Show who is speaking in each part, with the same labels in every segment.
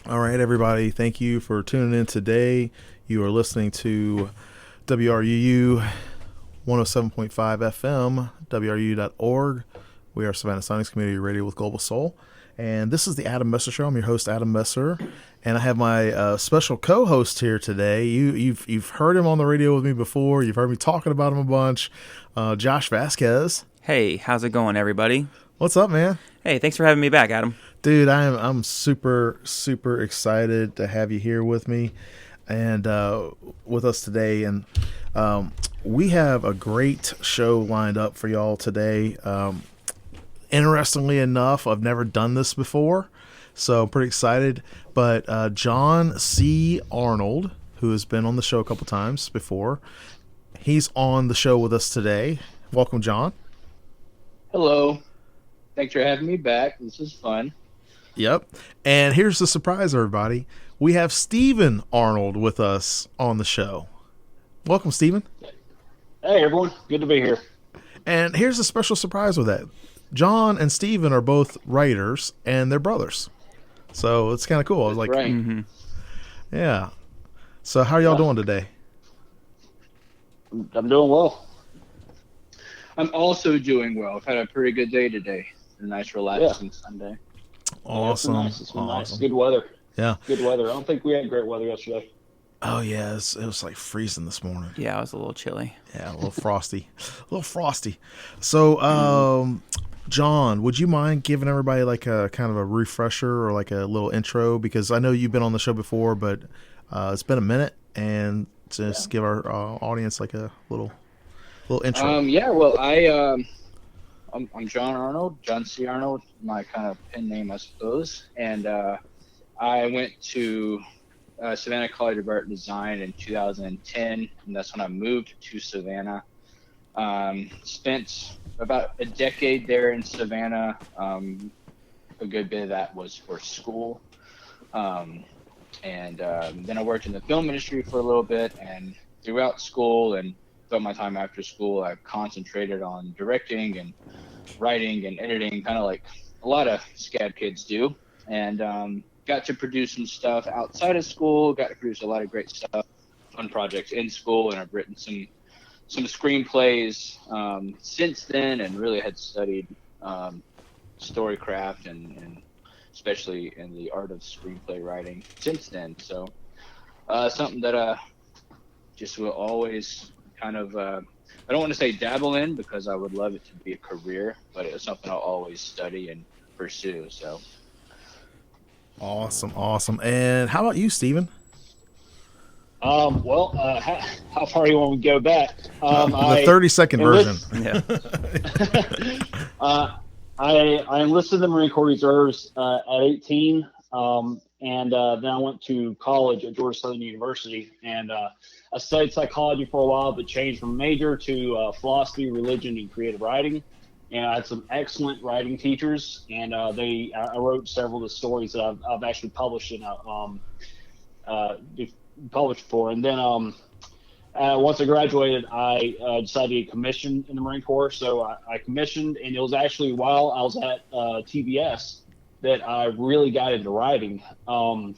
Speaker 1: All right, everybody. Thank you for tuning in today. You are listening to WRUU 107.5 FM, WRU.org. We are Savannah Sonics Community Radio with Global Soul. And this is the Adam Messer Show. I'm your host, Adam Messer. And I have my special co-host here today. You've heard him on the radio with me before. You've heard me talking about him a bunch. Josh Vasquez.
Speaker 2: Hey, how's it going, everybody?
Speaker 1: What's up, man?
Speaker 2: Hey, thanks for having me back, Adam.
Speaker 1: Dude, I'm super excited to have you here with me and with us today. And we have a great show lined up for y'all today. Interestingly enough, I've never done this before, so I'm pretty excited. But John C. Arnold, who has been on the show a couple times before, he's on the show with us today. Welcome, John.
Speaker 3: Hello. Thanks for having me back. This is fun.
Speaker 1: Yep. And here's the surprise, everybody. We have Stephen Arnold with us on the show. Welcome, Stephen.
Speaker 4: Hey, everyone. Good to be here.
Speaker 1: And here's a special surprise with that. John and Stephen are both writers, and they're brothers. So it's kind of cool. I was like,
Speaker 3: right.
Speaker 2: Mm-hmm.
Speaker 1: Yeah. So how are y'all doing today?
Speaker 4: I'm doing well.
Speaker 3: I'm also doing well. I've had a pretty good day today. A nice, relaxing Sunday.
Speaker 1: Awesome.
Speaker 4: It's been nice. Good weather.
Speaker 1: Yeah.
Speaker 4: Good weather. I don't think we had great weather yesterday.
Speaker 1: Oh, yeah. It was like freezing this morning.
Speaker 2: Yeah, it was a little chilly.
Speaker 1: Yeah, a little frosty. So, John, would you mind giving everybody like a kind of a refresher or like a little intro? Because I know you've been on the show before, but it's been a minute, and just give our audience like a little intro.
Speaker 3: I'm John Arnold, John C. Arnold, my kind of pen name, I suppose. And I went to Savannah College of Art and Design in 2010, and that's when I moved to Savannah. Spent about a decade there in Savannah. A good bit of that was for school. And then I worked in the film industry for a little bit, and throughout school and throughout my time after school, I concentrated on directing and writing and editing, kind of like a lot of SCAD kids do. And got to produce some stuff outside of school, got to produce a lot of great stuff, fun projects in school, and I've written some screenplays since then, and really had studied storycraft and especially in the art of screenplay writing since then. So something that just will always kind of I don't want to say dabble in, because I would love it to be a career, but it was something I'll always study and pursue. So
Speaker 1: Awesome. And how about you, Stephen?
Speaker 4: How far do you want me to go back?
Speaker 1: The 30-second version.
Speaker 4: Yeah. I enlisted in the Marine Corps Reserves at 18, and then I went to college at Georgia Southern University, and I studied psychology for a while, but changed from major to philosophy, religion, and creative writing. And I had some excellent writing teachers, and I wrote several of the stories that I've actually published in published for. And then once I graduated, I decided to get commissioned in the Marine Corps. So I commissioned, and it was actually while I was at TBS that I really got into writing. I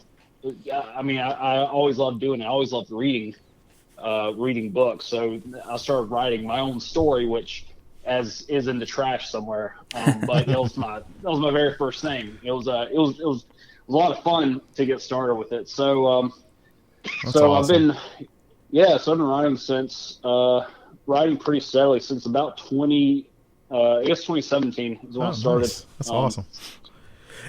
Speaker 4: always loved doing it. I always loved reading books. So I started writing my own story, which is in the trash somewhere. But that was my very first thing. It was a lot of fun to get started with it. So
Speaker 1: Awesome.
Speaker 4: I've been writing since writing pretty steadily since about 2017 is when I started.
Speaker 1: Nice. That's awesome.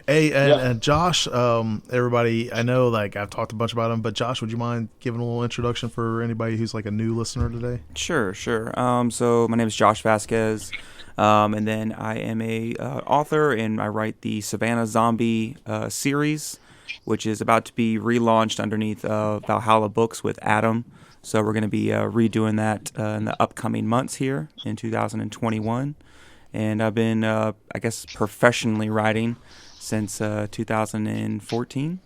Speaker 1: Hey, and Josh, everybody, I know like I've talked a bunch about him, but Josh, would you mind giving a little introduction for anybody who's like a new listener today?
Speaker 2: Sure. So my name is Josh Vasquez, and then I am a author, and I write the Savannah Zombie series, which is about to be relaunched underneath Valhalla Books with Adam. So we're going to be redoing that in the upcoming months here in 2021. And I've been, professionally writing since 2014.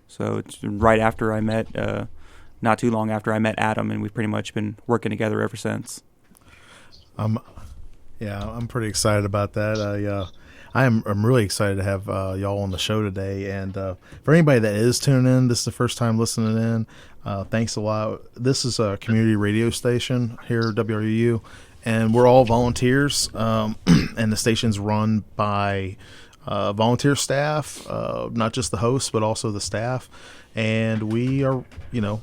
Speaker 2: So it's right after I met, not too long after I met Adam, and we've pretty much been working together ever since.
Speaker 1: I'm pretty excited about that. I'm really excited to have y'all on the show today. And for anybody that is tuning in, this is the first time listening in. Thanks a lot. This is a community radio station here at WRU, and we're all volunteers. And the station's run by volunteer staff, not just the hosts, but also the staff. And we are,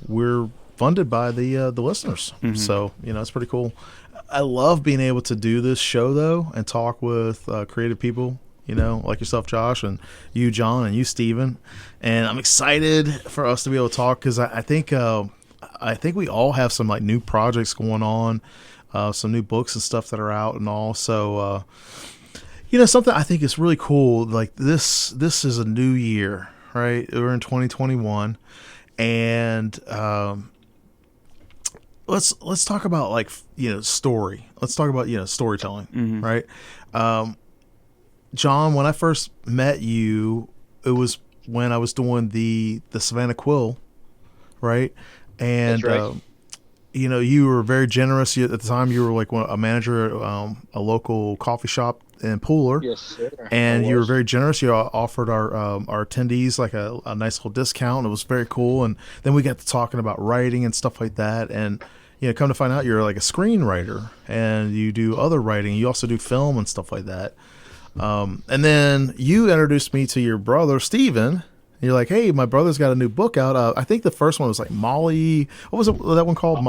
Speaker 1: we're funded by the listeners. Mm-hmm. So, it's pretty cool. I love being able to do this show, though, and talk with creative people, like yourself, Josh, and you, John, and you, Steven. And I'm excited for us to be able to talk because I think we all have some like new projects going on, some new books and stuff that are out and all. So, something I think is really cool. Like this is a new year, right? We're in 2021, and let's talk about like story. Let's talk about storytelling, mm-hmm. right? John, when I first met you, it was when I was doing the Savannah Quill, right? And
Speaker 3: that's right.
Speaker 1: You were very generous at the time. You were like a manager at a local coffee shop in Pooler.
Speaker 3: Yes, sir.
Speaker 1: And you were very generous. You offered our attendees like a nice little discount. It was very cool. And then we got to talking about writing and stuff like that. And come to find out, you're like a screenwriter and you do other writing. You also do film and stuff like that. And then you introduced me to your brother, Steven. You're like, hey, my brother's got a new book out. I think the first one was like Molly. What was that one called?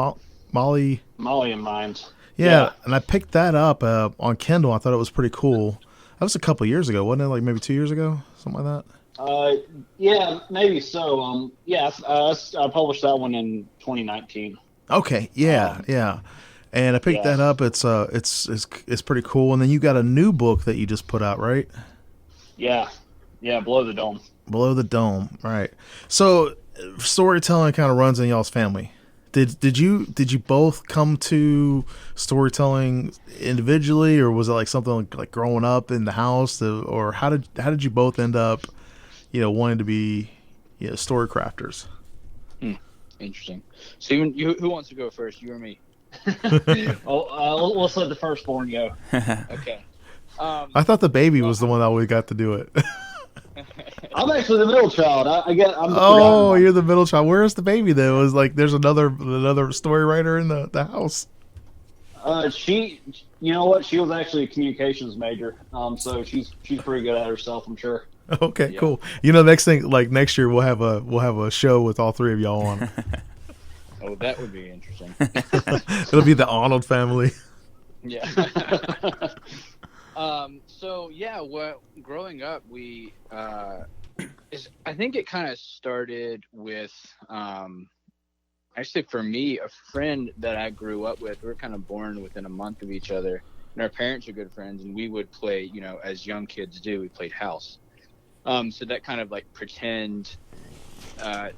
Speaker 1: Molly
Speaker 4: and Mines.
Speaker 1: Yeah, and I picked that up on Kindle. I thought it was pretty cool. That was a couple of years ago, wasn't it? Like maybe 2 years ago, something like
Speaker 4: that. Yeah, maybe so. I published that one in 2019.
Speaker 1: Okay, yeah. And I picked that up. It's pretty cool. And then you got a new book that you just put out, right?
Speaker 4: Yeah, Below the Dome.
Speaker 1: Below the Dome, right. So storytelling kind of runs in y'all's family. Did you both come to storytelling individually, or was it like something like growing up in the house, or how did you both end up, wanting to be, story crafters?
Speaker 3: Interesting. Steven, who wants to go first, you or me?
Speaker 4: Let's let the firstborn go.
Speaker 3: Okay.
Speaker 1: I thought the baby was the one that always got to do it.
Speaker 4: I'm actually the middle child.
Speaker 1: You're the middle child. Where's the baby though? It was like there's another story writer in the house.
Speaker 4: She, you know what? She was actually a communications major. So she's pretty good at herself, I'm sure.
Speaker 1: Okay, yeah. Cool. Next year we'll have a show with all three of y'all on.
Speaker 3: Oh, that would be interesting.
Speaker 1: It'll be the Arnold family.
Speaker 3: Yeah. Growing up, I think it kind of started with, actually for me, a friend that I grew up with. We were kind of born within a month of each other, and our parents are good friends, and we would play, as young kids do, we played house. So that kind of like pretend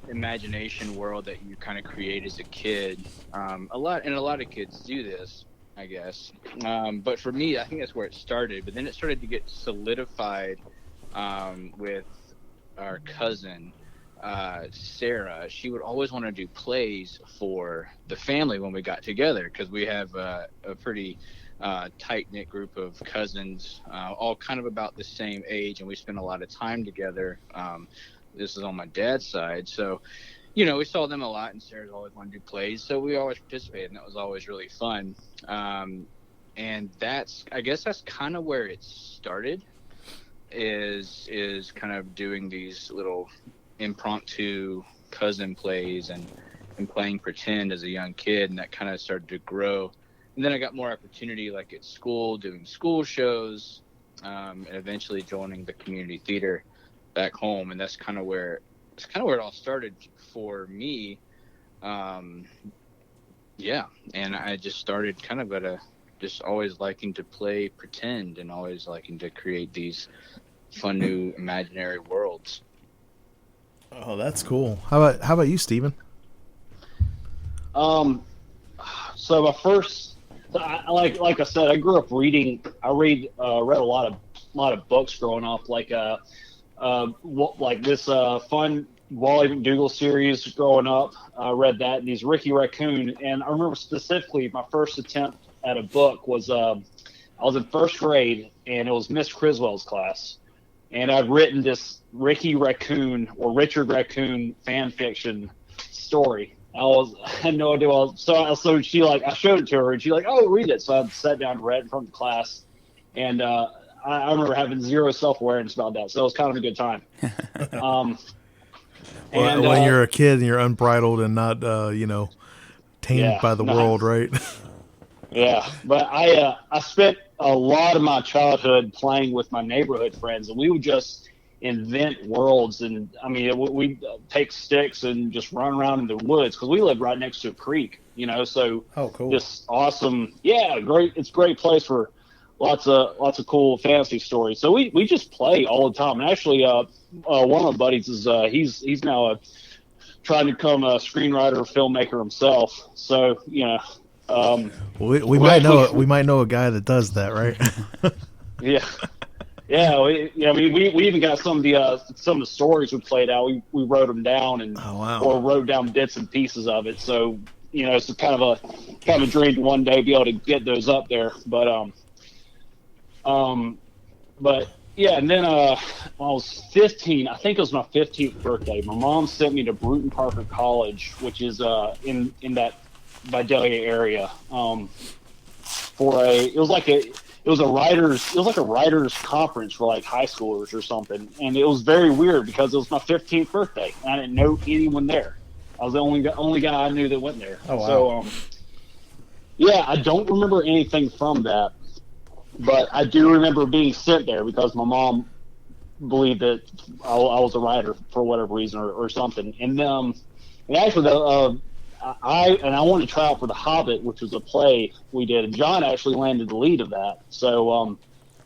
Speaker 3: imagination world that you kind of create as a kid. A lot of kids do this, I guess. But for me, I think that's where it started. But then it started to get solidified with our cousin, Sarah. She would always want to do plays for the family when we got together, because we have a pretty tight-knit group of cousins, all kind of about the same age, and we spend a lot of time together. This is on my dad's side. So, we saw them a lot, and Sarah's always wanted to do plays, so we always participated, and that was always really fun. And I guess that's kind of where it started, is kind of doing these little impromptu cousin plays and playing pretend as a young kid, and that kind of started to grow. And then I got more opportunity, like at school, doing school shows, and eventually joining the community theater back home, and that's kind of where it all started for me. And I just started kind of just always liking to play pretend and always liking to create these fun new imaginary worlds.
Speaker 1: Oh, that's cool. How about you, Steven?
Speaker 4: So my first, like I said, I grew up reading. I read a lot of books growing up, like this fun Wally McDougall series growing up. I read that, and these Ricky Raccoon. And I remember specifically my first attempt at a book was I was in first grade, and it was Miss Criswell's class, and I'd written this Richard Raccoon fan fiction story. I had no idea. So she I showed it to her, and she oh, read it. So I sat down and read in front of the class, and I remember having zero self-awareness about that. So it was kind of a good time.
Speaker 1: When you're a kid and you're unbridled and not, tamed by the world, right?
Speaker 4: Yeah, but I spent a lot of my childhood playing with my neighborhood friends, and we would just invent worlds. And I mean, we'd take sticks and just run around in the woods because we lived right next to a creek, So
Speaker 1: cool.
Speaker 4: Just awesome, yeah, great. It's a great place for lots of cool fantasy stories. So we just play all the time. And actually, one of my buddies is he's now trying to become a screenwriter or filmmaker himself. So we
Speaker 1: might know a guy that does that, right?
Speaker 4: Yeah. Yeah, we even got some of the stories we played out. We wrote them down or wrote down bits and pieces of it. So it's kind of a dream to one day be able to get those up there. But yeah, and then when I was 15, I think it was my 15th birthday. My mom sent me to Bruton Parker College, which is in that Vidalia area, it was like a writers conference for high schoolers or something, and it was very weird because it was my 15th birthday and I didn't know anyone there. I was the only guy I knew that went there.
Speaker 1: Oh, wow.
Speaker 4: So yeah, I don't remember anything from that, but I do remember being sent there because my mom believed that I was a writer for whatever reason or something. And actually I wanted to try out for The Hobbit, which was a play we did, and John actually landed the lead of that. So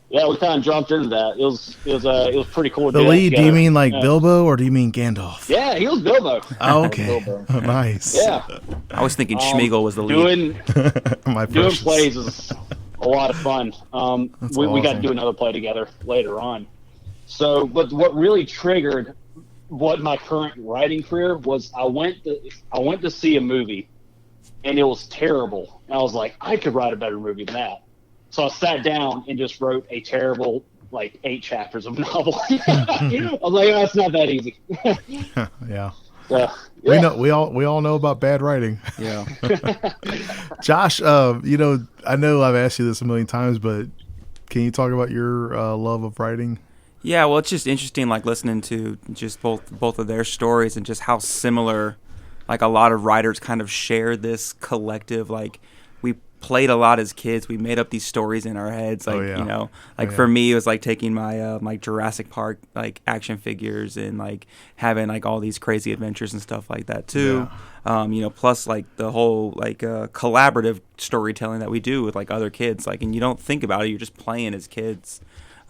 Speaker 4: yeah, we kind of jumped into that. It was pretty cool.
Speaker 1: The lead? Do you mean Bilbo or do you mean Gandalf?
Speaker 4: Yeah, he was Bilbo.
Speaker 1: Oh, okay. Nice.
Speaker 4: Yeah.
Speaker 2: I was thinking Schmeagol was the lead.
Speaker 4: Doing plays is a lot of fun. We got to
Speaker 1: awesome.
Speaker 4: do another play together later on. So, but what really triggered what my current writing career was, I went to see a movie, and it was terrible. And I was like, I could write a better movie than that. So I sat down and just wrote a terrible, 8 chapters of a novel. I was like, oh, it's not that easy.
Speaker 1: Yeah.
Speaker 4: Yeah.
Speaker 1: We all know about bad writing.
Speaker 2: Yeah.
Speaker 1: Josh, I know I've asked you this a million times, but can you talk about your love of writing?
Speaker 2: Yeah, well, it's just interesting, listening to just both of their stories and just how similar, a lot of writers kind of share this collective. We played a lot as kids. We made up these stories in our heads. For me, it was taking my my Jurassic Park action figures and having all these crazy adventures and stuff like that too. Yeah. Plus the whole collaborative storytelling that we do with other kids. And you don't think about it. You're just playing as kids.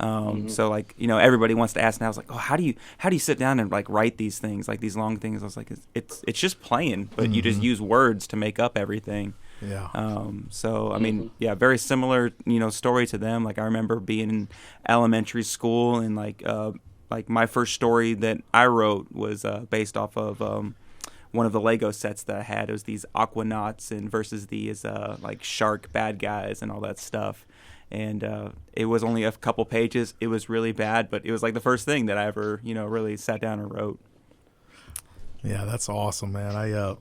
Speaker 2: So everybody wants to ask now. I was like, oh, how do you sit down and write these things, these long things? I was like, it's just playing, but you just use words to make up everything.
Speaker 1: Yeah.
Speaker 2: So I mean, yeah, very similar, story to them. I remember being in elementary school and my first story that I wrote was based off of one of the Lego sets that I had. It was these aquanauts and versus these shark bad guys and all that stuff. And it was only a couple pages. It was really bad, but it was the first thing that I ever, really sat down and wrote.
Speaker 1: Yeah, that's awesome, man. I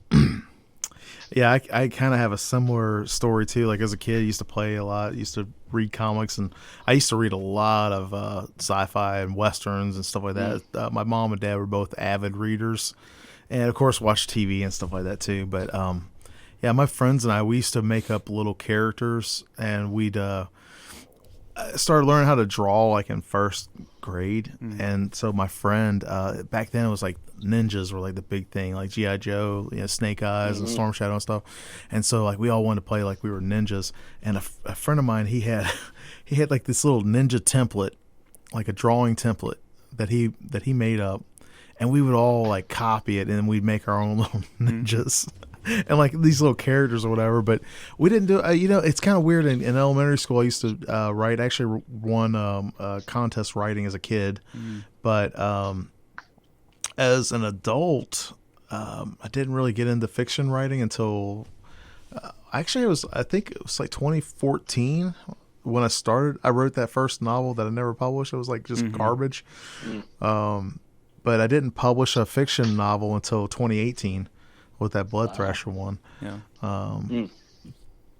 Speaker 1: kind of have a similar story too. As a kid, I used to play a lot. I used to read comics, and I used to read a lot of sci-fi and westerns and stuff like that. My mom and dad were both avid readers, and of course watched TV and stuff like that too. But yeah, my friends and we used to make up little characters, and we'd started learning how to draw in first grade. And so my friend back then it was ninjas were the big thing, G.I. Joe, Snake Eyes and Storm Shadow and stuff. And so we all wanted to play we were ninjas. And a friend of mine, he had this little ninja template, a drawing template that he made up, and we would all copy it, and then we'd make our own little ninjas. And these little characters or whatever, but we didn't do. It's kind of weird. In elementary school, I used to write. Actually, won contest writing as a kid, but as an adult, I didn't really get into fiction writing until I think it was 2014 when I started, I wrote that first novel that I never published. It was like just garbage. But I didn't publish a fiction novel until 2018 with that Blood Thrasher one.
Speaker 2: Yeah.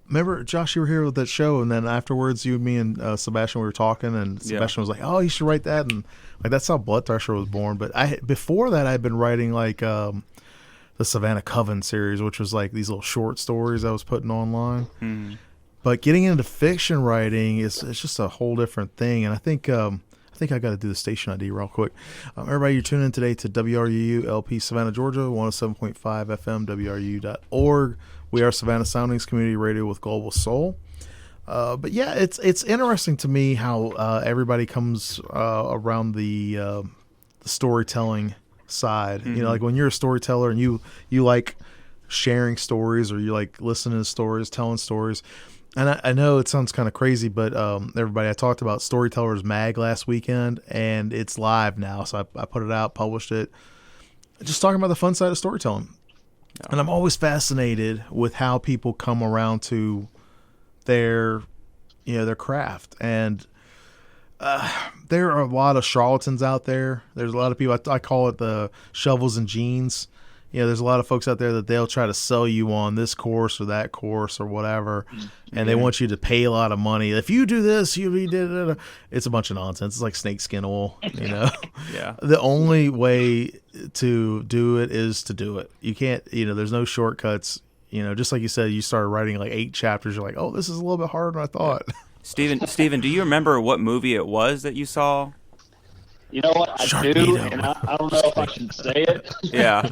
Speaker 1: Remember, Josh, you were here with that show, and then afterwards, me and Sebastian, we were talking, and Sebastian was like, "Oh, you should write that," and like that's how Blood Thrasher was born. But before that, I'd been writing like the Savannah Coven series, which was like these little short stories I was putting online. But getting into fiction writing it's just a whole different thing, and I think I got to do the station ID real quick. Everybody, you're tuning in today to WRUU LP Savannah, Georgia, 107.5 FM, WRU.org. We are Savannah Soundings Community Radio with Global Soul. But yeah, it's interesting to me how everybody comes around the storytelling side. You know, like when you're a storyteller and you like sharing stories, or you like listening to stories, telling stories. And I know it sounds kind of crazy, but everybody, I talked about Storytellers Mag last weekend, and it's live now. So I put it out, published it, just talking about the fun side of storytelling. And I'm always fascinated with how people come around to their craft. And there are a lot of charlatans out there. There's a lot of people, I call it the shovels and jeans. You know, there's a lot of folks out there that they'll try to sell you on this course or that course or whatever, and they want you to pay a lot of money. If you do this, you'll be da-da-da. It's a bunch of nonsense. It's like snakeskin oil, you know.
Speaker 2: Yeah.
Speaker 1: The only way to do it is to do it. You can't, there's no shortcuts. You know, just like you said, you started writing like 8 chapters. You're like, oh, this is a little bit harder than I thought.
Speaker 2: Steven, do you remember what movie it was that you saw?
Speaker 4: You know what? I do, and I don't know if I should say it.
Speaker 2: Yeah.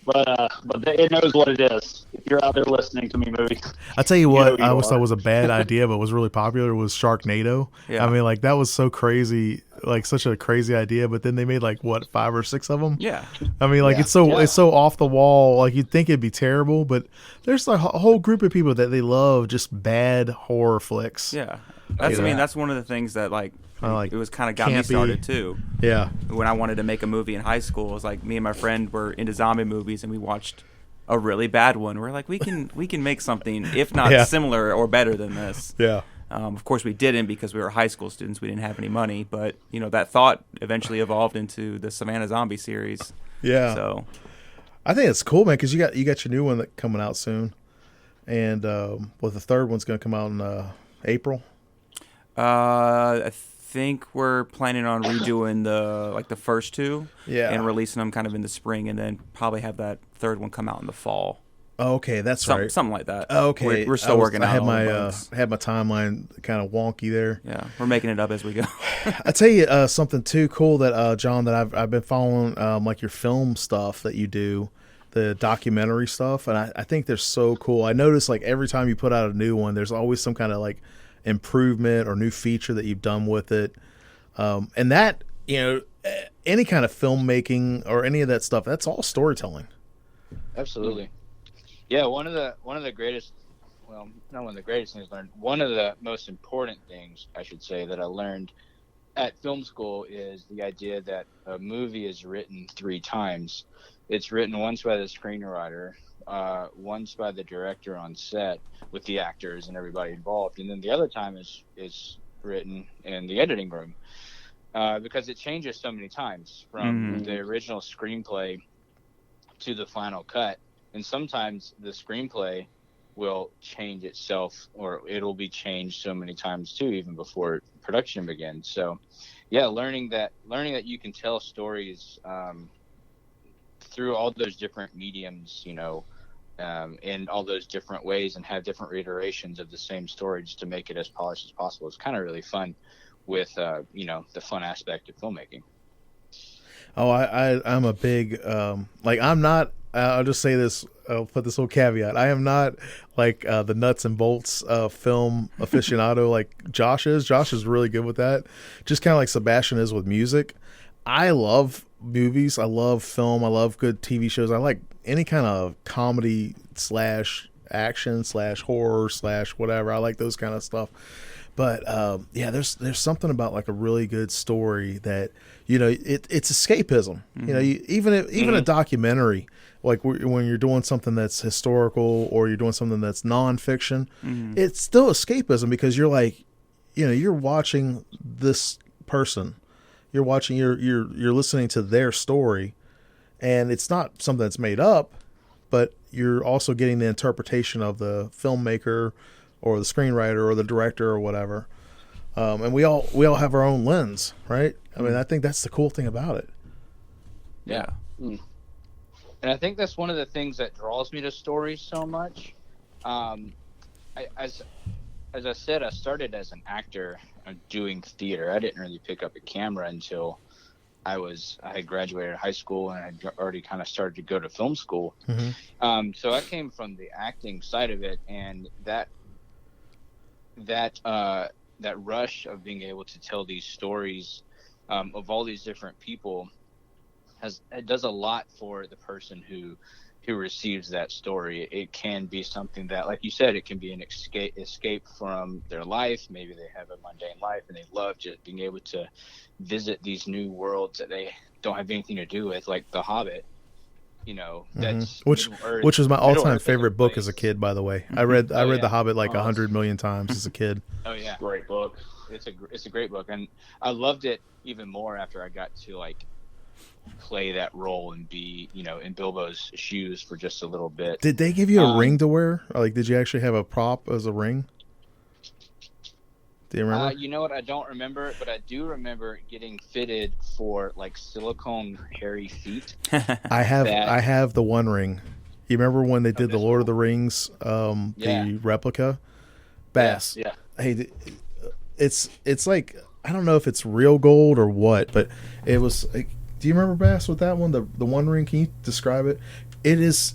Speaker 4: But it knows what it is. If you're out there listening to me, movie.
Speaker 1: I tell you what, I always thought was a bad idea, but was really popular was Sharknado.
Speaker 2: Yeah.
Speaker 1: I mean, like that was so crazy, like such a crazy idea. But then they made like what 5 or 6 of them.
Speaker 2: Yeah.
Speaker 1: I mean, like it's so off the wall. Like you'd think it'd be terrible, but there's like a whole group of people that they love just bad horror flicks.
Speaker 2: Yeah. That's one of the things that it was kind of got me started too.
Speaker 1: Yeah.
Speaker 2: When I wanted to make a movie in high school, it was like me and my friend were into zombie movies, and we watched a really bad one. We're like, we can make something, if not similar or better than this.
Speaker 1: Yeah.
Speaker 2: Of course, we didn't because we were high school students. We didn't have any money, but that thought eventually evolved into the Savannah Zombie series.
Speaker 1: Yeah.
Speaker 2: So
Speaker 1: I think it's cool, man, because you got your new one coming out soon, and the third one's going to come out in April.
Speaker 2: I think we're planning on redoing the first 2, and releasing them kind of in the spring, and then probably have that third one come out in the fall.
Speaker 1: Oh, okay, that's right.
Speaker 2: Something like that.
Speaker 1: Oh, okay,
Speaker 2: we're still working on it.
Speaker 1: I had my timeline kind of wonky there.
Speaker 2: Yeah, we're making it up as we go.
Speaker 1: I tell you something too cool that John, that I've been following, like your film stuff that you do, the documentary stuff, and I think they're so cool. I notice like every time you put out a new one, there's always some kind of like improvement or new feature that you've done with it, and that any kind of filmmaking or any of that stuff, that's all storytelling.
Speaker 3: Absolutely. Yeah, one of the greatest, well, not one of the greatest things I learned, one of the most important things I should say that I learned at film school is the idea that a movie is written 3 times. It's written once by the screenwriter, once by the director on set with the actors and everybody involved, and then the other time is written in the editing room, because it changes so many times from the original screenplay to the final cut, and sometimes the screenplay will change itself, or it'll be changed so many times too, even before production begins. So yeah, learning that you can tell stories through all those different mediums, in all those different ways, and have different reiterations of the same story just to make it as polished as possible. It's kind of really fun with, the fun aspect of filmmaking.
Speaker 1: Oh, I'm a big, I'm not, I'll just say this, I'll put this little caveat. I am not like the nuts and bolts film aficionado like Josh is. Josh is really good with that. Just kind of like Sebastian is with music. I love movies. I love film. I love good TV shows. I like any kind of comedy / action / horror / whatever. I like those kind of stuff. But yeah, there's something about like a really good story that, you know, it's escapism. You know, even a documentary, like when you're doing something that's historical or you're doing something that's nonfiction, it's still escapism because you're like, you know, you're watching this person, you're listening to their story, and it's not something that's made up, but you're also getting the interpretation of the filmmaker or the screenwriter or the director or whatever. And we all have our own lens, right? I mean, I think that's the cool thing about it.
Speaker 3: Yeah. And I think that's one of the things that draws me to stories so much. As I said, I started as an actor doing theater. I didn't really pick up a camera until I had graduated high school and I'd already kind of started to go to film school. So I came from the acting side of it, and that rush of being able to tell these stories of all these different people it does a lot for the person who receives that story. It can be something that, like you said, it can be an escape from their life. Maybe they have a mundane life and they love just being able to visit these new worlds that they don't have anything to do with, like The Hobbit. You know, that's
Speaker 1: which was my all-time favorite book as a kid, by the way. I read The Hobbit like 100 million times as a kid.
Speaker 3: Oh yeah,
Speaker 4: great book.
Speaker 3: It's a great book, and I loved it even more after I got to like play that role and be, you know, in Bilbo's shoes for just a little bit.
Speaker 1: Did they give you a ring to wear? Or, like, did you actually have a prop as a ring? Do you remember?
Speaker 3: You know what? I don't remember, but I do remember getting fitted for like silicone hairy feet.
Speaker 1: I have the One Ring. You remember when they did the Lord of the Rings, the replica? Bass.
Speaker 3: Yeah.
Speaker 1: Hey, it's like, I don't know if it's real gold or what, but it was. Like, do you remember, Bass, with that one, the One Ring? Can you describe it? It is.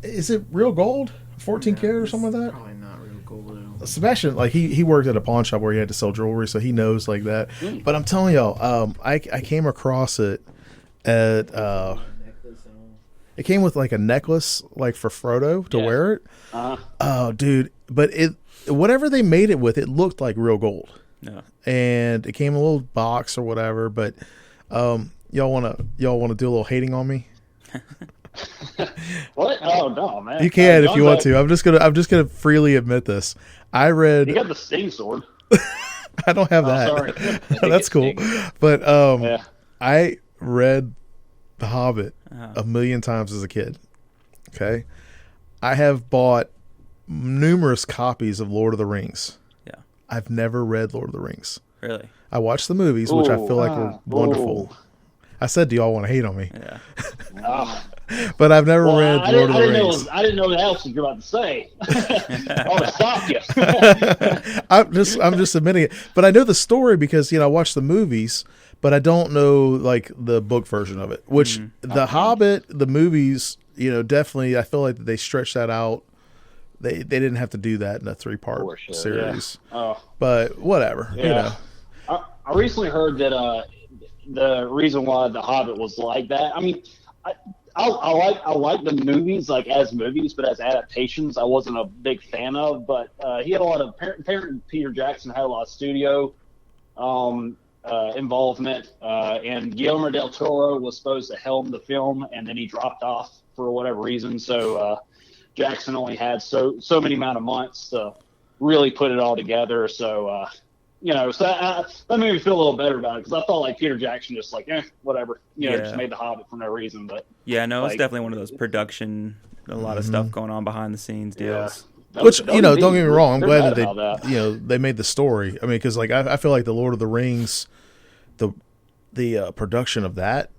Speaker 1: Is it real gold? 14 karat or something like that?
Speaker 5: Probably not real gold.
Speaker 1: Sebastian, like he worked at a pawn shop where he had to sell jewelry, so he knows like that. But I'm telling y'all, I came across it at. It came with like a necklace, like for Frodo to wear it. Oh, dude! But whatever they made it with, it looked like real gold.
Speaker 2: Yeah.
Speaker 1: And it came in a little box or whatever. But y'all wanna do a little hating on me?
Speaker 4: What? Oh no, man!
Speaker 1: You can if you want to. I'm just gonna freely admit this. I read.
Speaker 4: You got the Sting sword.
Speaker 1: I don't have that.
Speaker 4: Sorry.
Speaker 1: That's cool. But I read The Hobbit a million times as a kid. Okay, I have bought numerous copies of Lord of the Rings. Yeah, I've never read Lord of the Rings.
Speaker 2: Really?
Speaker 1: I watched the movies, which I feel like were wonderful. I said, do y'all want to hate on me?
Speaker 2: Yeah.
Speaker 1: But I've never read Lord of the Rings.
Speaker 4: I didn't know what else you were about to say. I would have stopped you.
Speaker 1: I'm just admitting it. But I know the story because, I watched the movies, but I don't know like the book version of it. Which The Hobbit, the movies, definitely I feel like they stretched that out. They didn't have to do that in a 3-part series. Yeah. But whatever.
Speaker 4: Yeah. I recently heard that the reason why The Hobbit was like that. I mean, I like the movies like as movies, but as adaptations, I wasn't a big fan of. But he had a lot of Peter Jackson had a lot of studio involvement, and Guillermo del Toro was supposed to helm the film, and then he dropped off for whatever reason. So Jackson only had so many amount of months to really put it all together. So. So that made me feel a little better about it because I thought like Peter Jackson just like, whatever, just made The Hobbit for no reason. But
Speaker 2: yeah, no, it's definitely one of those production, a lot of stuff going on behind the scenes deals.
Speaker 1: Yeah. Which don't get me wrong, I'm glad that they made the story. I mean, because like I feel like the Lord of the Rings, the production of that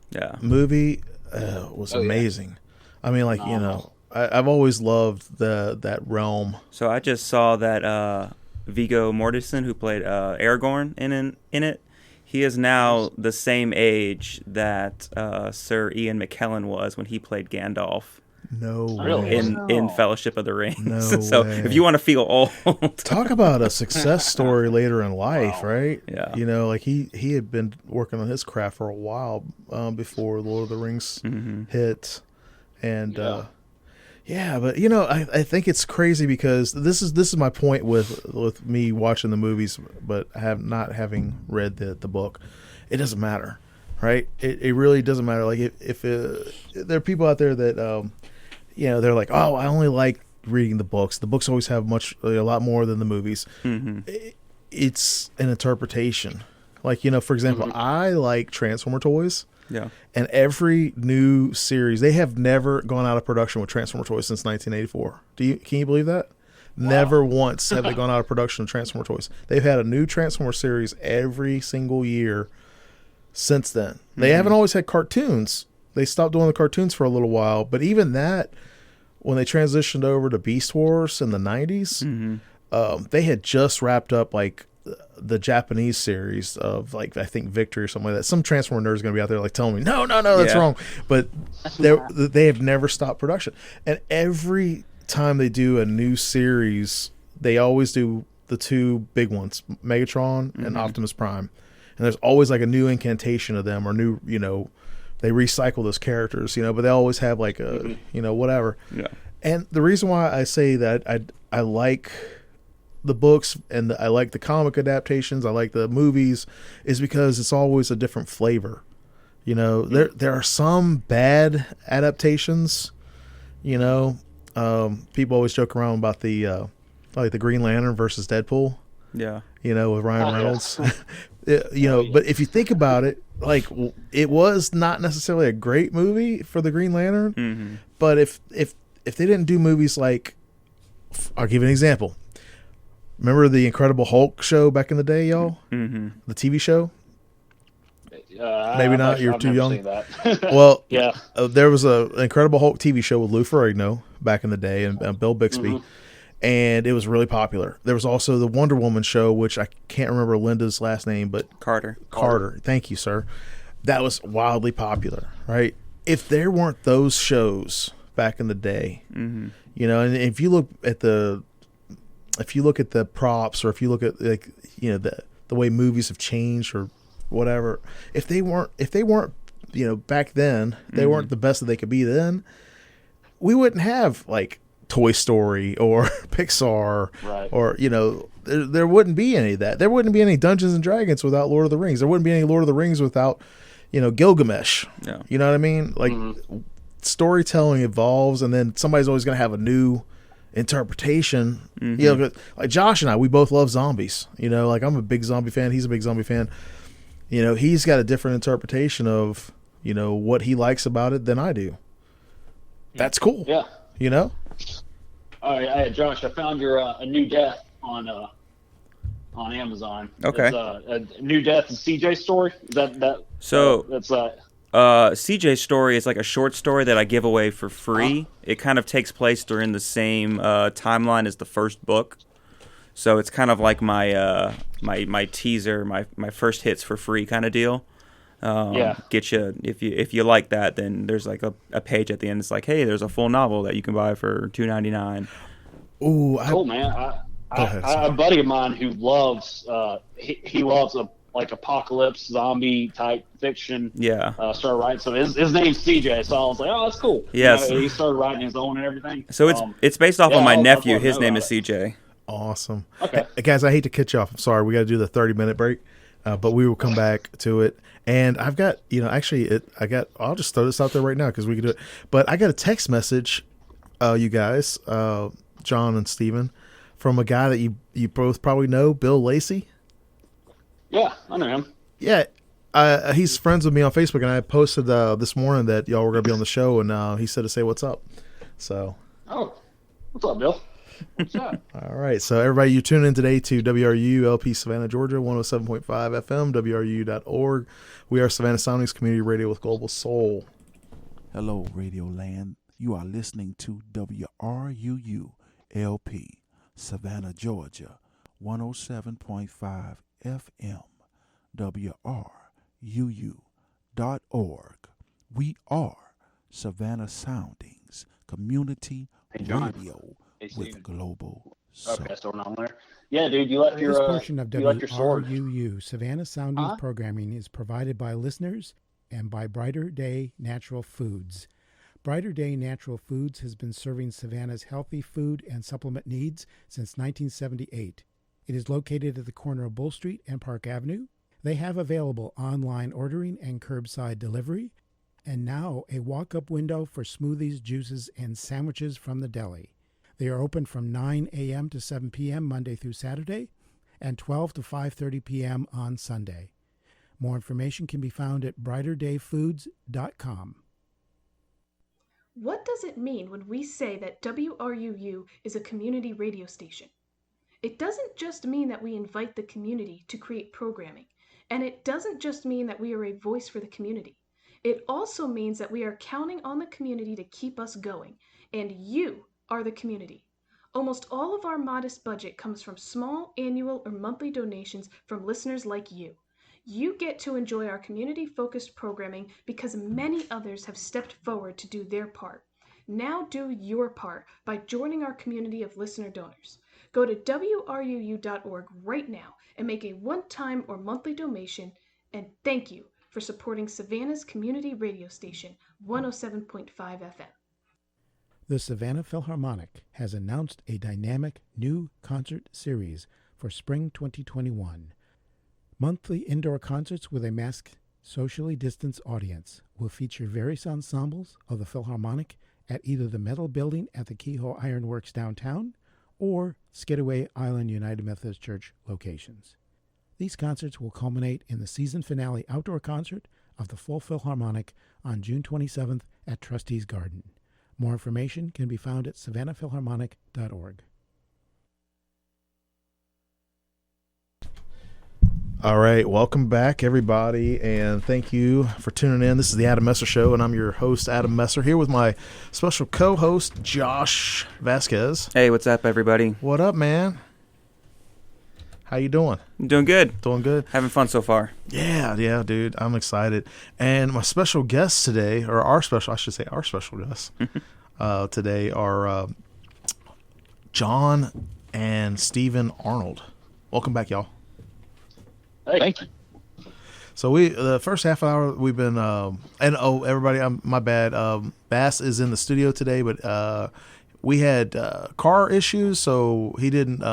Speaker 1: movie was amazing. Yeah. I mean, like I've always loved that realm.
Speaker 2: So I just saw that. Viggo Mortensen, who played Aragorn in it, he is now the same age that Sir Ian McKellen was when he played Gandalf.
Speaker 1: No way.
Speaker 2: In Fellowship of the Ring.
Speaker 1: No
Speaker 2: so
Speaker 1: way.
Speaker 2: If you want to feel old,
Speaker 1: talk about a success story later in life, right?
Speaker 2: Yeah.
Speaker 1: Like he had been working on his craft for a while before Lord of the Rings hit, and Yeah, but you know, I think it's crazy because this is my point with me watching the movies, but not having read the book. It doesn't matter, right? It really doesn't matter. Like if there are people out there that you know, they're like, oh, I only like reading the books. The books always have a lot more than the movies. It's an interpretation. Like, you know, for example, I like Transformer toys.
Speaker 2: Yeah.
Speaker 1: And every new series, they have never gone out of production with Transformer toys since 1984. Can you believe that? Wow. Never once have they gone out of production with Transformer toys. They've had a new Transformer series every single year since then. They haven't always had cartoons. They stopped doing the cartoons for a little while, but even that, when they transitioned over to Beast Wars in the 90s, they had just wrapped up like the Japanese series of like, I think Victory or something like that. Some Transformer nerds are going to be out there like telling me, no, that's wrong. But they have never stopped production. And every time they do a new series, they always do the two big ones, Megatron and Optimus Prime. And there's always like a new incantation of them or new, you know, they recycle those characters, you know, but they always have like a, you know, whatever. Yeah. And the reason why I say that I like the books and I like the comic adaptations, I like the movies, is because it's always a different flavor. You know, there are some bad adaptations, you know. People always joke around about the like the Green Lantern versus Deadpool. Yeah. You know, with Ryan Reynolds. You know, but if you think about it, like it was not necessarily a great movie for the Green Lantern, but if they didn't do movies like, I'll give you an example. Remember the Incredible Hulk show back in the day, y'all? The TV show? Maybe not. You're too young. Well, yeah. There was an Incredible Hulk TV show with Lou Ferrigno back in the day and Bill Bixby, and it was really popular. There was also the Wonder Woman show, which I can't remember Linda's last name, but
Speaker 2: Carter.
Speaker 1: Thank you, sir. That was wildly popular, right? If there weren't those shows back in the day, you know, and if you look at the props, or if you look at, like, you know, the way movies have changed or whatever, if they weren't you know, back then, they weren't the best that they could be then, we wouldn't have like Toy Story or Pixar, or, you know, there wouldn't be any of that. There wouldn't be any Dungeons and Dragons without Lord of the Rings. There wouldn't be any Lord of the Rings without, you know, Gilgamesh. Yeah. You know what I mean? Like storytelling evolves, and then somebody's always going to have a new interpretation. You know, like Josh and I, we both love zombies. You know, like I'm a big zombie fan. He's a big zombie fan. You know, he's got a different interpretation of, you know, what he likes about it than I do. That's cool. Yeah. You know?
Speaker 4: All right, Josh, I found your A New Death on Amazon. Okay. It's a New Death and CJ story. Is that
Speaker 2: so that's CJ's story is like a short story that I give away for free. It kind of takes place during the same timeline as the first book. So it's kind of like my my teaser, my first hits for free kind of deal. Get you, if you like that, then there's like a page at the end. It's like, hey, there's a full novel that you can buy for $2.99.
Speaker 4: Ooh, cool, man. I have a buddy of mine who loves he loves like apocalypse zombie type fiction. Yeah. Started writing. So his name's CJ. So I was like, oh, that's cool. Yes. You know, he started writing his own and everything.
Speaker 2: So it's based off of my nephew. His name is CJ.
Speaker 1: Awesome. Okay. Hey, guys, I hate to cut you off. I'm sorry. We got to do the 30-minute break, but we will come back to it. And I've got, you know, actually, I'll just throw this out there right now because we can do it. But I got a text message, you guys, John and Steven, from a guy that you both probably know, Bill Lacey.
Speaker 4: Yeah, I know him.
Speaker 1: Yeah, he's friends with me on Facebook, and I posted this morning that y'all were going to be on the show, and he said to say what's up. So.
Speaker 4: Oh, what's up, Bill? What's up?
Speaker 1: All right, so everybody, you tune in today to WRU LP Savannah, Georgia, 107.5 FM, WRU.org. We are Savannah Soundings Community Radio with Global Soul.
Speaker 5: Hello, Radio Land. You are listening to WRUU LP Savannah, Georgia, 107.5 FM, WRUU.org. We are Savannah Soundings Community Radio with Global Soul.
Speaker 4: Okay, so on there. Yeah, dude, you left your
Speaker 6: This portion of
Speaker 4: sword.
Speaker 6: WRUU Savannah Soundings programming is provided by listeners and by Brighter Day Natural Foods. Brighter Day Natural Foods has been serving Savannah's healthy food and supplement needs since 1978. It is located at the corner of Bull Street and Park Avenue. They have available online ordering and curbside delivery, and now a walk-up window for smoothies, juices, and sandwiches from the deli. They are open from 9 a.m. to 7 p.m. Monday through Saturday, and 12 to 5:30 p.m. on Sunday. More information can be found at brighterdayfoods.com.
Speaker 7: What does it mean when we say that WRUU is a community radio station? It doesn't just mean that we invite the community to create programming, and it doesn't just mean that we are a voice for the community. It also means that we are counting on the community to keep us going, and you are the community. Almost all of our modest budget comes from small annual or monthly donations from listeners like you. You get to enjoy our community-focused programming because many others have stepped forward to do their part. Now do your part by joining our community of listener donors. Go to WRUU.org right now and make a one-time or monthly donation, and thank you for supporting Savannah's community radio station, 107.5 FM.
Speaker 6: The Savannah Philharmonic has announced a dynamic new concert series for spring 2021. Monthly indoor concerts with a masked, socially distanced audience will feature various ensembles of the Philharmonic at either the Metal Building at the Kehoe Iron Works downtown or Skidaway Island United Methodist Church locations. These concerts will culminate in the season finale outdoor concert of the full Philharmonic on June 27th at Trustees Garden. More information can be found at savannahphilharmonic.org.
Speaker 1: All right, welcome back, everybody, and thank you for tuning in. This is the Adam Messer Show, and I'm your host, Adam Messer, here with my special co-host, Josh Vasquez.
Speaker 2: Hey, what's up, everybody?
Speaker 1: What up, man? How you doing?
Speaker 2: I'm doing good.
Speaker 1: Doing good?
Speaker 2: Having fun so far.
Speaker 1: Yeah, dude. I'm excited. And my special guests today, or our special guests today are John and Stephen Arnold. Welcome back, y'all.
Speaker 4: Hey. Thank you.
Speaker 1: So the first half hour we've been everybody, my bad. Bass is in the studio today, but we had car issues, so he didn't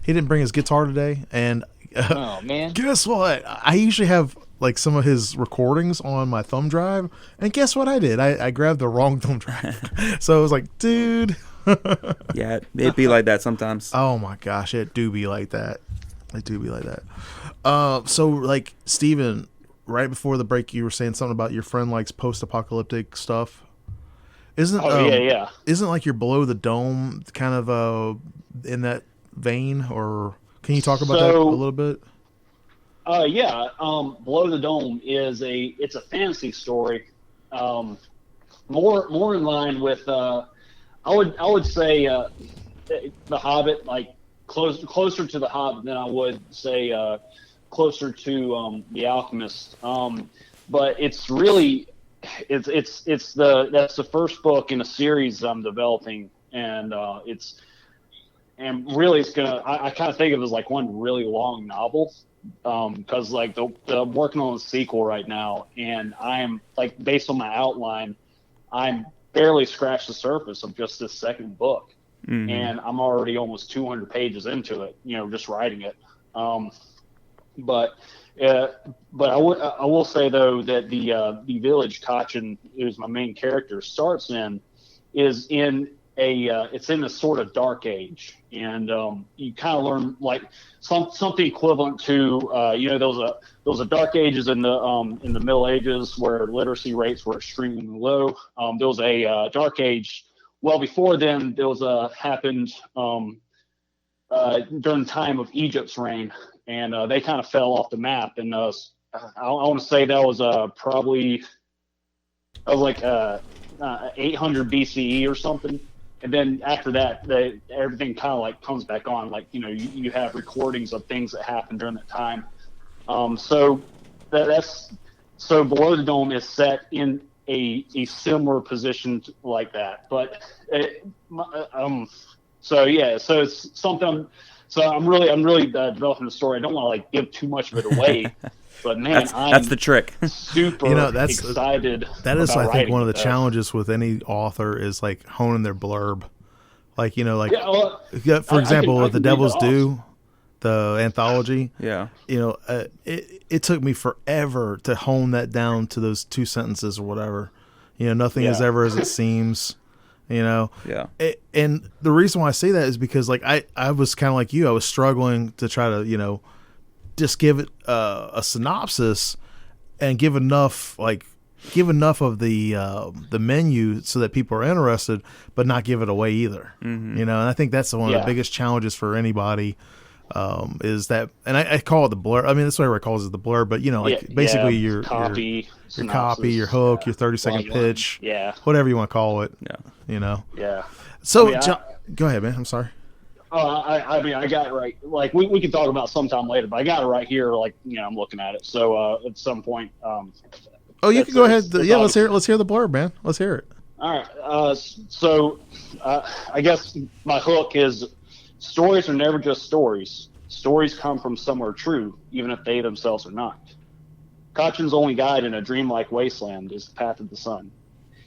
Speaker 1: bring his guitar today. And
Speaker 3: oh man,
Speaker 1: guess what? I usually have like some of his recordings on my thumb drive, and guess what I did? I grabbed the wrong thumb drive. So I was like, dude.
Speaker 2: Yeah, it'd be like that sometimes.
Speaker 1: Oh my gosh, it do be like that. So like Steven, right before the break, you were saying something about your friend likes post-apocalyptic stuff. Isn't like your Below the Dome kind of in that vein, or can you talk about that a little bit?
Speaker 4: Below the Dome it's a fantasy story, more in line with I would say The Hobbit, like closer to The Hobbit than I would say closer to The Alchemist. But it's really that's the first book in a series I'm developing, and really it's gonna I kind of think of it as like one really long novel, because like I'm working on a sequel right now, and I'm like, based on my outline, I'm barely scratched the surface of just this second book. Mm-hmm. And I'm already almost 200 pages into it, just writing it. But I will say though that the village Kachin, who's my main character, is in a sort of dark age, and you kind of learn like something equivalent to those are dark ages in the Middle Ages where literacy rates were extremely low. There was a dark age. Well, before then, there was happened during the time of Egypt's reign, and they kind of fell off the map. And I want to say that was probably 800 BCE or something. And then after that, everything kind of like comes back on. Like you have recordings of things that happened during that time. So Below the Dome is set in a similar position like that, but so it's something. So I'm really developing the story. I don't want to like give too much of it away, But man,
Speaker 2: that's the trick.
Speaker 4: super excited.
Speaker 1: That is, I think, one of the
Speaker 4: challenges
Speaker 1: challenges with any author is like honing their blurb. Like, for
Speaker 4: I
Speaker 1: example,
Speaker 4: can
Speaker 1: with The
Speaker 4: read
Speaker 1: Devil's
Speaker 4: off.
Speaker 1: Due, the anthology.
Speaker 2: Yeah.
Speaker 1: It took me forever to hone that down to those 2 sentences or whatever. Nothing is ever as it seems.
Speaker 2: Yeah.
Speaker 1: And the reason why I say that is because, like, I was kind of like you. I was struggling to try to, just give it a synopsis and give enough of the menu so that people are interested, but not give it away either.
Speaker 2: Mm-hmm.
Speaker 1: And I think that's one of the biggest challenges for anybody. Is that, and I call it the blur. I mean, that's what everybody calls it, the blur. But basically your
Speaker 4: copy,
Speaker 1: your copy, your hook, your 30-second pitch, whatever you want to call it.
Speaker 4: Yeah.
Speaker 1: So, go ahead, man. I'm sorry.
Speaker 4: I mean, I got it right. Like we can talk about sometime later, but I got it right here. Like I'm looking at it. So at some point.
Speaker 1: You can go ahead. Yeah, let's hear it. Let's hear the blurb, man. Let's hear it.
Speaker 4: All right. So I guess my hook is: stories are never just stories. Stories come from somewhere true, even if they themselves are not. Kachin's only guide in a dreamlike wasteland is the path of the sun.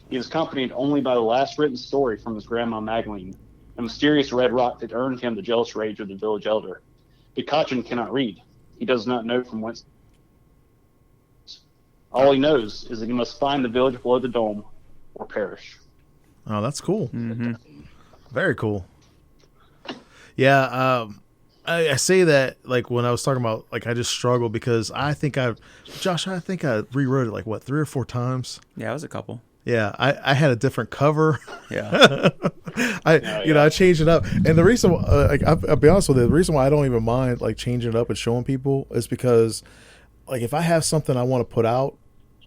Speaker 4: He is accompanied only by the last written story from his grandma Magdalene, a mysterious red rock that earned him the jealous rage of the village elder. But Kachin cannot read. He does not know from whence. All he knows is that he must find the village below the dome or perish.
Speaker 1: Oh, that's cool.
Speaker 2: Mm-hmm.
Speaker 1: Very cool. Yeah, I say that, like, when I was talking about, like, I just struggled because I think I rewrote it, like, 3 or 4 times.
Speaker 2: Yeah, it was a couple.
Speaker 1: Yeah, I had a different cover.
Speaker 2: Yeah.
Speaker 1: I changed it up. And the reason, I'll be honest with you, the reason why I don't even mind, like, changing it up and showing people is because, like, if I have something I want to put out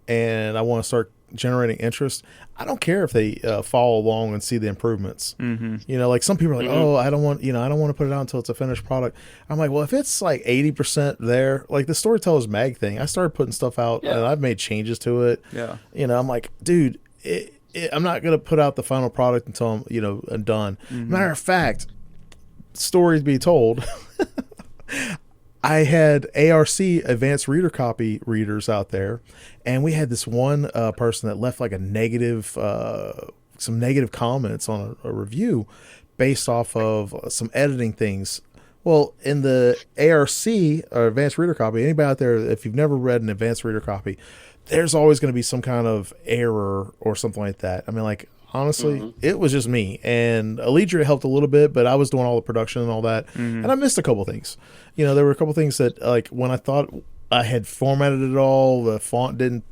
Speaker 1: and I want to start generating interest, I don't care if they follow along and see the improvements.
Speaker 2: Mm-hmm.
Speaker 1: Like, some people are like, oh, I don't want to put it out until it's a finished product. I'm like, well, if it's like 80% there, like the Storytellers Mag thing, I started putting stuff out and I've made changes to it.
Speaker 2: Yeah.
Speaker 1: I'm like, dude, I'm not going to put out the final product until I'm done.
Speaker 2: Mm-hmm.
Speaker 1: Matter of fact, stories be told, I had ARC advanced reader copy readers out there, and we had this one person that left like some negative comments on a review based off of some editing things. Well, in the ARC, or advanced reader copy, anybody out there, if you've never read an advanced reader copy, there's always going to be some kind of error or something like that. I mean, like, honestly, it was just me. And Allegiant helped a little bit, but I was doing all the production and all that. Mm-hmm. And I missed a couple things. There were a couple things that, like, when I thought I had formatted it all, the font didn't,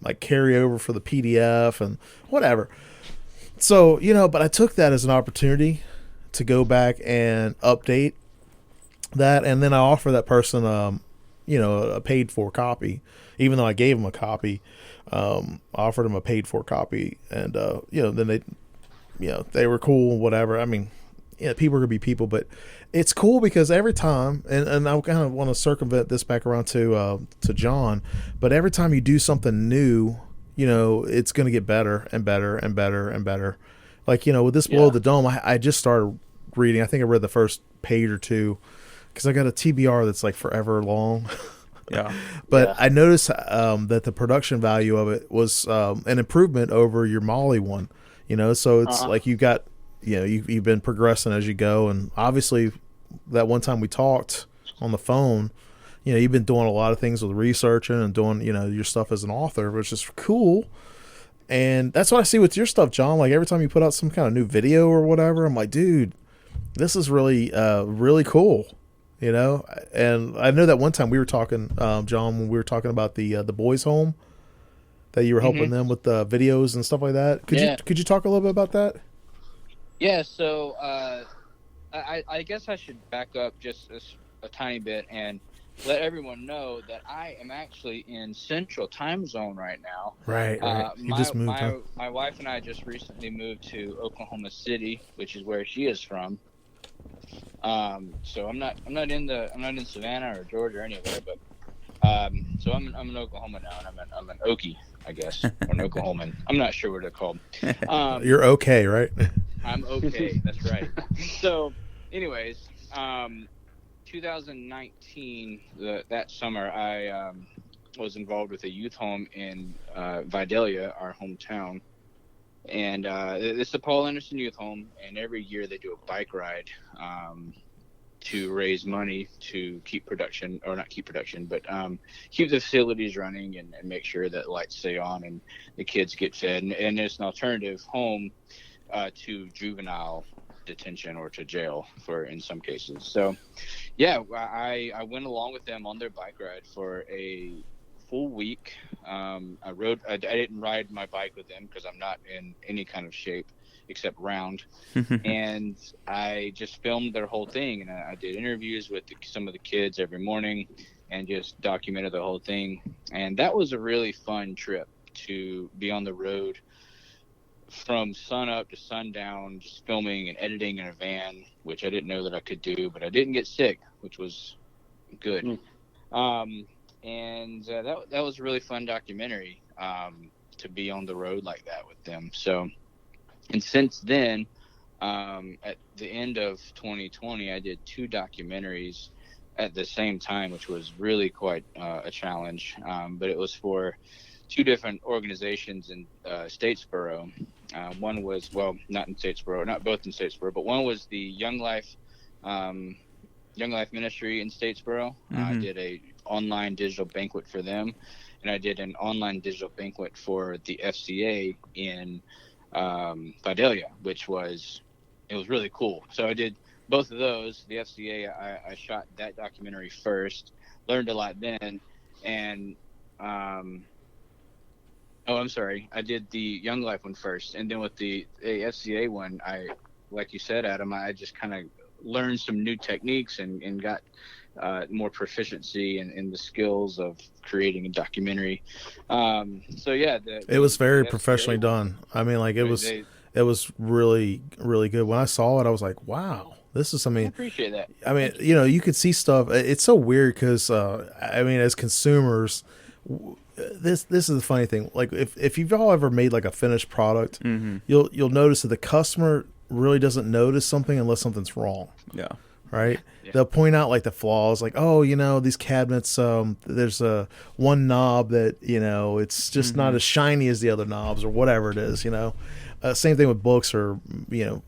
Speaker 1: like, carry over for the PDF and whatever. So, but I took that as an opportunity to go back and update that. And then I offer that person, a paid for copy, even though I gave them a copy. I offered them a paid for copy, and then they were cool, whatever. I mean, people are gonna be people, but it's cool because every time, and I kind of want to circumvent this back around to John, but every time you do something new, it's gonna get better and better and better and better. Like, with this Below the Dome, I just started reading. I think I read the first page or two because I got a TBR that's like forever long.
Speaker 2: Yeah.
Speaker 1: But I noticed that the production value of it was an improvement over your Molly one, so it's like you got, you've been progressing as you go. And obviously that one time we talked on the phone, you've been doing a lot of things with researching and doing, your stuff as an author, which is cool. And that's what I see with your stuff, John. Like, every time you put out some kind of new video or whatever, I'm like, dude, this is really, really cool. And I know that one time we were talking, John, when we were talking about the boys' home, that you were helping them with the videos and stuff like that. Could you talk a little bit about that?
Speaker 3: Yeah. So I guess I should back up just a tiny bit and let everyone know that I am actually in Central Time Zone right now.
Speaker 1: Right. You just moved.
Speaker 3: My wife and I just recently moved to Oklahoma City, which is where she is from. So I'm not in Savannah or Georgia or anywhere, but so I'm in Oklahoma now, and I'm an Okie, I guess, or an Oklahoman. I'm not sure what they're called.
Speaker 1: You're okay, right?
Speaker 3: I'm okay. That's right. So, anyways, 2019, that summer, was involved with a youth home in Vidalia, our hometown. And it's the Paul Anderson Youth Home, and every year they do a bike ride to raise money to keep production, or not keep production, but keep the facilities running and make sure that lights stay on and the kids get fed. And it's an alternative home to juvenile detention or to jail in some cases. So, yeah, I went along with them on their bike ride for a full week. I didn't ride my bike with them because I'm not in any kind of shape except round. And I just filmed their whole thing, and I did interviews with some of the kids every morning and just documented the whole thing. And that was a really fun trip, to be on the road from sun up to sundown, just filming and editing in a van, which I didn't know that I could do, but I didn't get sick, which was good. And that was a really fun documentary, to be on the road like that with them. So, and since then, at the end of 2020, I did 2 documentaries at the same time, which was really quite a challenge. But it was for 2 different organizations in Statesboro. One was, well, not in Statesboro, not both in Statesboro, but one was the Young Life Ministry in Statesboro. I did a online digital banquet for them, and I did an online digital banquet for the FCA in Vidalia, which was really cool. So I did both of those. The FCA, I shot that documentary first, learned a lot then, and I did the Young Life one first, and then with the FCA one, like you said, Adam, I just kind of learned some new techniques and got more proficiency in the skills of creating a documentary. So yeah,
Speaker 1: it was very professionally done. I mean, like it was really, really good. When I saw it, I was like, wow, this is something.
Speaker 3: I appreciate that.
Speaker 1: I mean, you could see stuff. It's so weird because, I mean, as consumers, this is the funny thing. Like if you've all ever made like a finished product, you'll notice that the customer really doesn't notice something unless something's wrong.
Speaker 2: Yeah.
Speaker 1: Right. Yeah. They'll point out like the flaws, like, oh, these cabinets, there's one knob that, it's just not as shiny as the other knobs or whatever it is, Same thing with books, or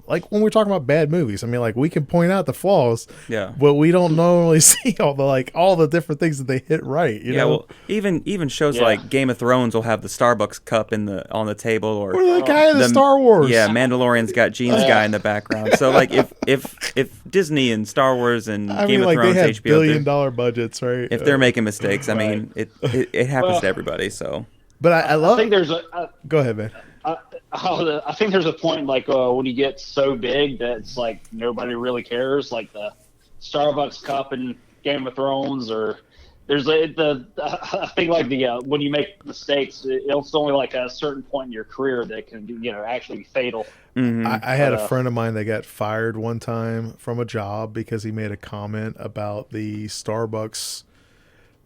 Speaker 1: like when we're talking about bad movies. I mean, like we can point out the flaws, but we don't normally see all the different things that they hit right. You know?
Speaker 2: Well, even shows like Game of Thrones will have the Starbucks cup on the table, or
Speaker 1: the guy in the Star Wars.
Speaker 2: Yeah, Mandalorian's got Gene's guy in the background. So like if Disney and Star Wars and Game of Thrones,
Speaker 1: they have
Speaker 2: HBO,
Speaker 1: billion-dollar budgets, right?
Speaker 2: If they're making mistakes, I mean, it happens to everybody. So,
Speaker 1: but I love.
Speaker 4: I think there's a.
Speaker 1: Go ahead, man.
Speaker 4: I think there's a point like when you get so big that it's like nobody really cares, like the Starbucks cup in Game of Thrones, or there's I think like when you make mistakes, it's only like a certain point in your career that can be, actually be fatal.
Speaker 1: I had a friend of mine that got fired one time from a job because he made a comment about the Starbucks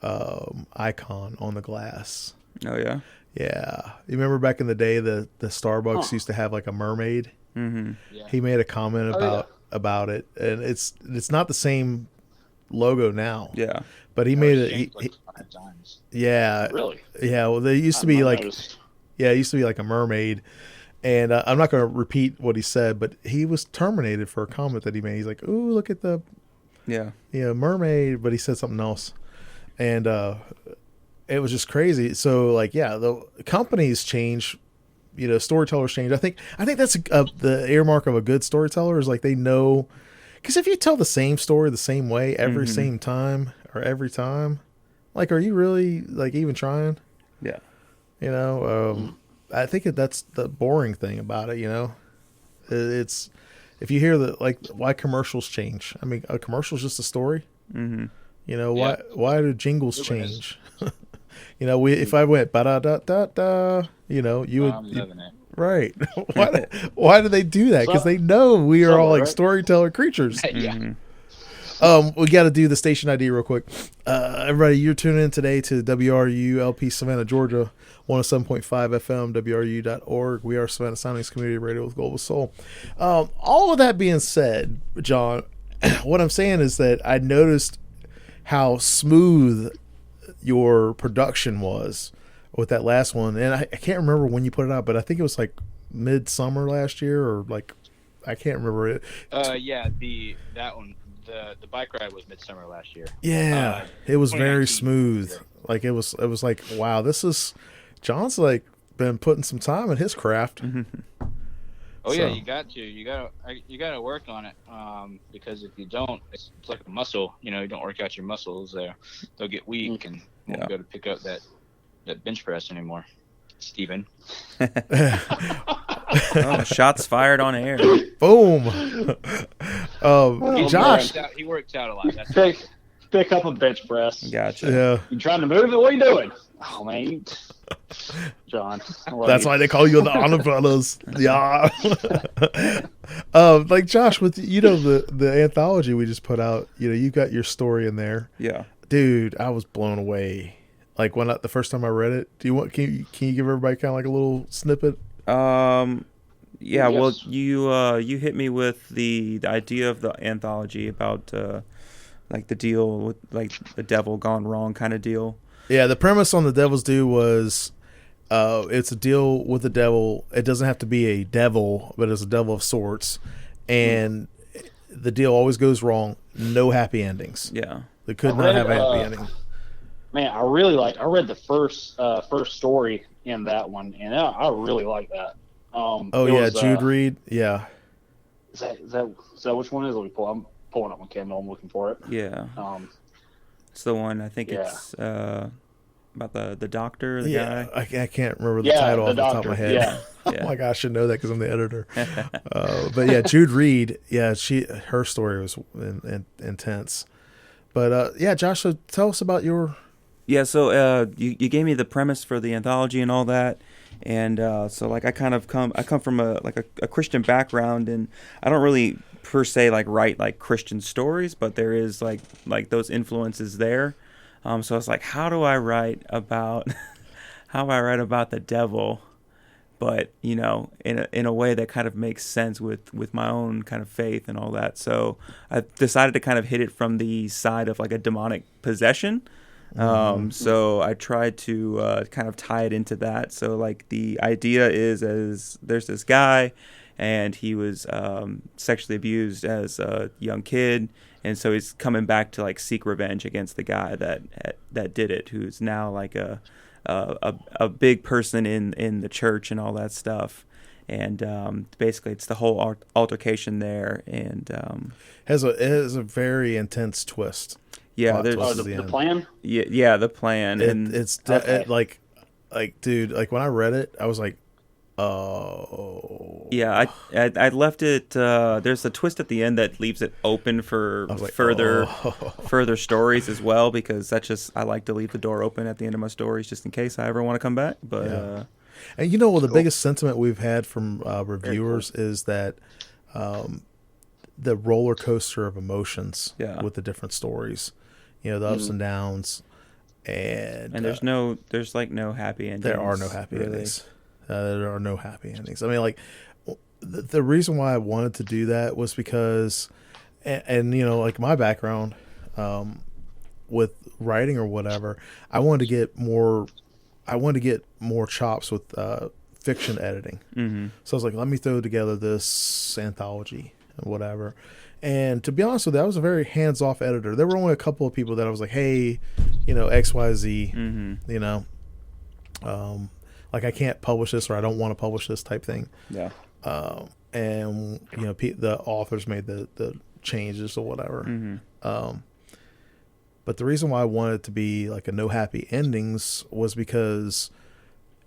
Speaker 1: icon on the glass.
Speaker 2: Oh yeah.
Speaker 1: Yeah, you remember back in the day the Starbucks used to have like a mermaid.
Speaker 2: Yeah.
Speaker 1: He made a comment about it, and it's not the same logo now.
Speaker 2: Yeah,
Speaker 1: but he made it.
Speaker 3: Like 5 times.
Speaker 1: Yeah,
Speaker 3: really.
Speaker 1: Yeah, well, they used to be like, it used to be like a mermaid, and I'm not going to repeat what he said, but he was terminated for a comment that he made. He's like, "Ooh, look at the mermaid," but he said something else, and it was just crazy. So like, the companies change, storytellers change. I think that's the earmark of a good storyteller is like they know, because if you tell the same story the same way every same time or every time, like, are you really like even trying?
Speaker 2: Yeah.
Speaker 1: I think that's the boring thing about it. It's if you hear why commercials change. I mean, a commercial is just a story. Why do jingles change? If I went ba da da da da, you would right. Why do they do that? Because they know we are all like storyteller creatures.
Speaker 3: Yeah.
Speaker 1: We got to do the station ID real quick. Everybody, you're tuning in today to WRU LP Savannah, Georgia, 107.5 FM, WRU.org. We are Savannah Soundings Community Radio with Global Soul. All of that being said, John, what I'm saying is that I noticed how smooth your production was with that last one. And I can't remember when you put it out, but I think it was like midsummer last year, or like, I can't remember it.
Speaker 3: Yeah, that one, the bike ride was midsummer last year.
Speaker 1: Yeah, it was very
Speaker 3: 2019.
Speaker 1: smooth. Like it was like, wow, John's like been putting some time in his craft.
Speaker 3: Oh
Speaker 1: So-
Speaker 3: yeah, you got to work on it. Because if you don't, it's like a muscle. You don't work out your muscles, they'll get weak and won't be able to pick up that bench press anymore. Steven.
Speaker 2: Oh, shots fired on air.
Speaker 1: Boom. Josh.
Speaker 3: He works out a lot. That's
Speaker 4: Pick up a bench press.
Speaker 2: Gotcha.
Speaker 1: Yeah.
Speaker 4: You trying to move it? What are you doing? Oh man, John. I love
Speaker 1: That's
Speaker 4: you.
Speaker 1: why they call you the Arnold brothers. Yeah. Like Josh, with the anthology we just put out, you got your story in there.
Speaker 2: Yeah.
Speaker 1: Dude, I was blown away. Like the first time I read it. Can you give everybody kind of like a little snippet?
Speaker 2: Yeah.
Speaker 4: Yes.
Speaker 2: Well, you hit me with the idea of the anthology about like the deal with like the devil gone wrong kind of deal.
Speaker 1: Yeah, the premise on the Devil's Due was it's a deal with the devil. It doesn't have to be a devil, but it's a devil of sorts. And the deal always goes wrong. No happy endings.
Speaker 2: Yeah.
Speaker 1: They could not have a happy
Speaker 4: uh,
Speaker 1: ending.
Speaker 4: Man, I read the first story in that one, and I really like that.
Speaker 1: Oh,
Speaker 4: it
Speaker 1: yeah,
Speaker 4: was,
Speaker 1: Jude Reed. Yeah.
Speaker 4: Is that which one is it? I'm pulling up my Kindle. I'm looking for it.
Speaker 2: Yeah.
Speaker 4: Um,
Speaker 2: It's the one I think
Speaker 4: Yeah.
Speaker 2: it's about the doctor, the
Speaker 1: Yeah,
Speaker 2: guy.
Speaker 1: I can't remember the
Speaker 4: Yeah,
Speaker 1: title
Speaker 4: the
Speaker 1: off the top of
Speaker 4: doctor,
Speaker 1: my head.
Speaker 4: yeah.
Speaker 1: Oh
Speaker 2: Yeah.
Speaker 1: my gosh, I should know that because I'm the editor. But yeah, Jude Reed. Yeah, her story was intense. But yeah, Josh, so tell us about your.
Speaker 2: Yeah, so you gave me the premise for the anthology and all that, and so like I come from a Christian background, and I don't really per se like write like Christian stories, but there is like those influences there. So I was like, how do I write about the devil, but in a way that kind of makes sense with my own kind of faith and all that. So I decided to kind of hit it from the side of like a demonic possession. So I tried to kind of tie it into that. So like the idea is there's this guy, and he was sexually abused as a young kid, and so he's coming back to like seek revenge against the guy that did it, who's now like a big person in the church and all that stuff. And basically it's the whole altercation there, and
Speaker 1: It has a very intense twist.
Speaker 2: yeah,
Speaker 1: Plot
Speaker 2: there's
Speaker 1: twist.
Speaker 4: the plan.
Speaker 2: yeah the plan, and
Speaker 1: It's like dude, like when I read it, I was like, oh.
Speaker 2: yeah, I left it. There's a twist at the end that leaves it open for
Speaker 1: I was like,
Speaker 2: further stories as well, because I like to leave the door open at the end of my stories just in case I ever want to come back. But
Speaker 1: Yeah. And the biggest sentiment we've had from reviewers is that the roller coaster of emotions with the different stories, the ups and downs, and
Speaker 2: there's like no happy endings.
Speaker 1: there are no happy
Speaker 2: really.
Speaker 1: endings. There are no happy endings. I mean, like the reason why I wanted to do that was because, and like my background with writing or whatever, I wanted to get more chops with fiction editing.
Speaker 2: Mm-hmm.
Speaker 1: So I was like, let me throw together this anthology and whatever. And to be honest with you, I was a very hands-off editor. There were only a couple of people that I was like, hey, XYZ,
Speaker 2: Mm-hmm.
Speaker 1: like I can't publish this, or I don't want to publish this type thing.
Speaker 2: Yeah.
Speaker 1: And the authors made the changes or whatever.
Speaker 2: Mm-hmm.
Speaker 1: But the reason why I wanted it to be like a no happy endings was because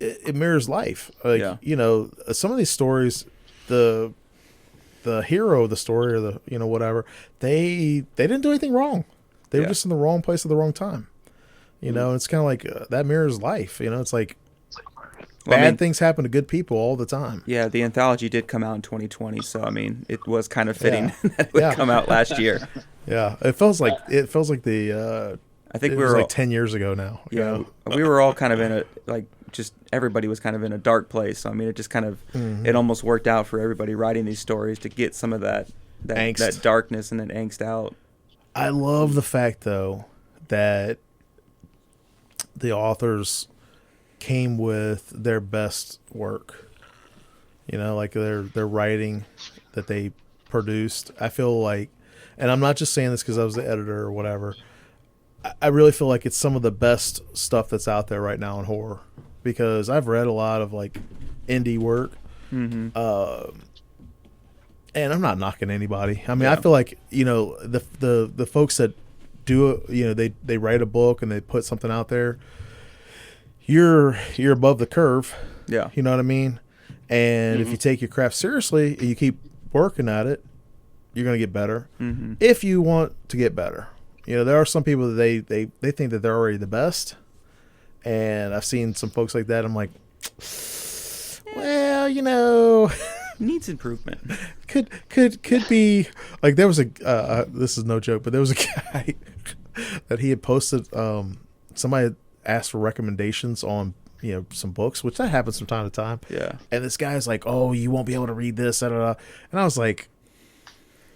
Speaker 1: it mirrors life. Like, some of these stories, the hero of the story, or the whatever, they didn't do anything wrong. They were just in the wrong place at the wrong time. It's kind of like that mirrors life. It's like bad things happen to good people all the time.
Speaker 2: Yeah, the anthology did come out in 2020, so I mean, it was kind of fitting that it would come out last year.
Speaker 1: Yeah, it feels like the.
Speaker 2: I think
Speaker 1: it
Speaker 2: we
Speaker 1: was
Speaker 2: were
Speaker 1: like 10 years ago now.
Speaker 2: Yeah, we were all kind of in just everybody was kind of in a dark place. So I mean, it just kind of it almost worked out for everybody writing these stories to get some of that
Speaker 1: angst,
Speaker 2: that darkness and that angst out.
Speaker 1: I love the fact though that the authors came with their best work. You know, like their writing that they produced. I feel like, and I'm not just saying this because I was the editor or whatever. I really feel like it's some of the best stuff that's out there right now in horror, because I've read a lot of like indie work, and I'm not knocking anybody. I mean, I feel like, you know, the folks that do it, you know, they write a book and they put something out there. You're above the curve.
Speaker 2: Yeah.
Speaker 1: You know what I mean? And if you take your craft seriously and you keep working at it, you're going to get better. If you want to get better. You know, there are some people that they think that they're already the best. And I've seen some folks like that. I'm like, well, you know,
Speaker 2: needs improvement.
Speaker 1: Could be like, there was a this is no joke, but there was a guy that he had posted, somebody had asked for recommendations on, you know, some books, which that happens from time to time.
Speaker 2: Yeah.
Speaker 1: And this guy's like, "Oh, you won't be able to read this." Da, da, da. And I was like,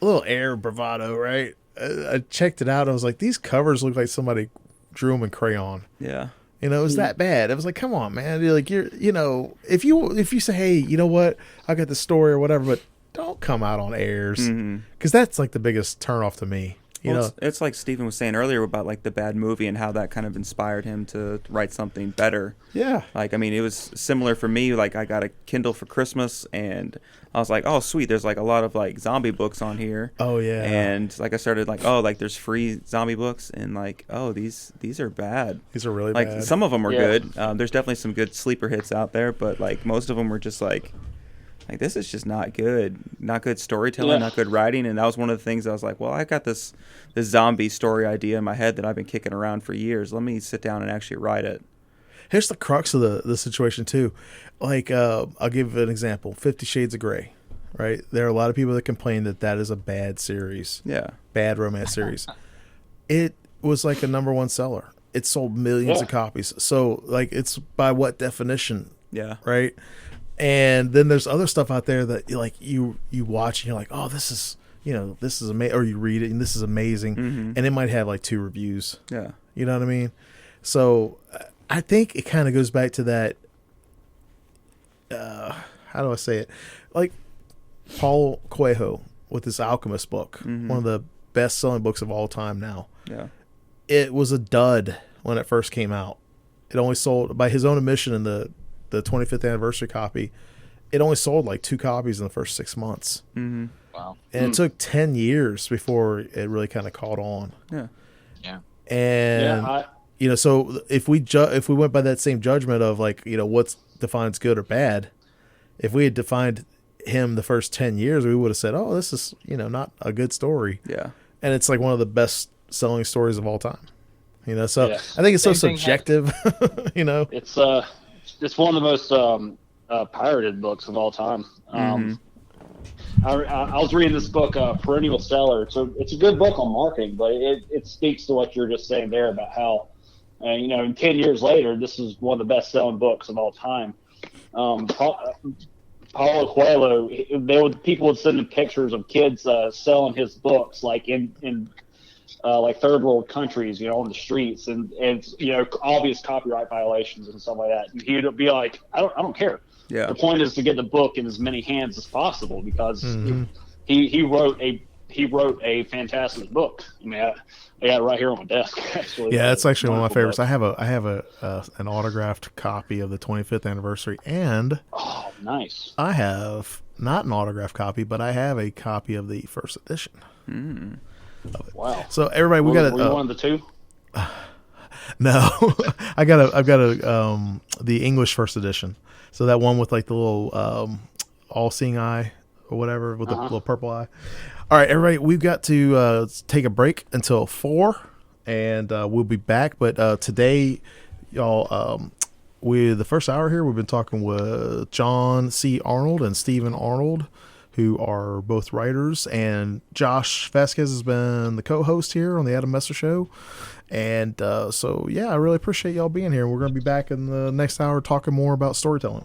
Speaker 1: a little air of bravado, right? I checked it out. I was like, these covers look like somebody drew them in crayon.
Speaker 2: Yeah.
Speaker 1: You know, it was that bad. I was like, come on, man. You're like, you know, if you say, hey, you know what, I got the story or whatever, but don't come out on airs, because that's like the biggest turnoff to me. You know,
Speaker 2: it's like Stephen was saying earlier about like the bad movie and how that kind of inspired him to write something better.
Speaker 1: Yeah.
Speaker 2: Like, I mean, it was similar for me. Like, I got a Kindle for Christmas, and I was like, oh, sweet, there's like a lot of like zombie books on here.
Speaker 1: Oh, yeah.
Speaker 2: And like I started like, oh, like there's free zombie books, and like, oh, these are bad.
Speaker 1: These are really
Speaker 2: like,
Speaker 1: bad.
Speaker 2: Some of them are good. There's definitely some good sleeper hits out there, but like most of them were just like this is just not good. Not good storytelling, not good writing. And that was one of the things I was like, well, I got this zombie story idea in my head that I've been kicking around for years. Let me sit down and actually write it.
Speaker 1: Here's the crux of the situation too. Like, I'll give an example. 50 Shades of Grey, right? There are a lot of people that complain that is a bad series.
Speaker 2: Yeah.
Speaker 1: Bad romance series. It was like a #1 seller. It sold millions of copies. So like, it's by what definition?
Speaker 2: Yeah.
Speaker 1: Right. And then there's other stuff out there that like you watch and you're like, oh, this is amazing, or you read it and this is amazing, and it might have like 2 reviews.
Speaker 2: Yeah.
Speaker 1: You know what I mean? So I think it kind of goes back to that. How do I say it? Like Paulo Coelho with his Alchemist book, one of the best-selling books of all time now.
Speaker 2: Yeah.
Speaker 1: It was a dud when it first came out. It only sold, by his own admission in the 25th anniversary copy, it only sold like 2 copies in the first 6 months.
Speaker 3: Wow.
Speaker 1: And it took 10 years before it really kind of caught on.
Speaker 2: Yeah.
Speaker 3: Yeah.
Speaker 1: And you know, so if we went by that same judgment of like, you know, what defines good or bad, if we had defined him the first 10 years, we would have said, oh, this is, you know, not a good story.
Speaker 2: Yeah.
Speaker 1: And it's like one of the best selling stories of all time. You know, so I think it's so subjective. You know,
Speaker 4: it's one of the most pirated books of all time. I was reading this book, Perennial Seller. So it's a good book on marketing, but it speaks to what you're just saying there about how, you know, 10 years later, this is one of the best selling books of all time. Paulo Coelho, people would send him pictures of kids selling his books, like in like third world countries, you know, on the streets, and you know, obvious copyright violations and stuff like that. And he'd be like, I don't care.
Speaker 2: Yeah.
Speaker 4: The point is to get the book in as many hands as possible, because he wrote a fantastic book. I mean, I got it right here on my desk. Actually,
Speaker 1: yeah, it's actually one of my favorites. Book. I have an autographed copy of the 25th anniversary, and
Speaker 4: nice.
Speaker 1: I have not an autographed copy, but I have a copy of the first edition.
Speaker 4: Wow!
Speaker 1: So everybody, we got
Speaker 4: one of the 2.
Speaker 1: No, I've got the English first edition. So that one with like the little all-seeing eye or whatever with the little purple eye. All right, everybody, we've got to take a break until 4, and we'll be back. But today, y'all, with the first hour here, we've been talking with John C. Arnold and Stephen Arnold, who are both writers, and Josh Vasquez has been the co-host here on the Adam Messer Show. And so, yeah, I really appreciate y'all being here. We're going to be back in the next hour talking more about storytelling.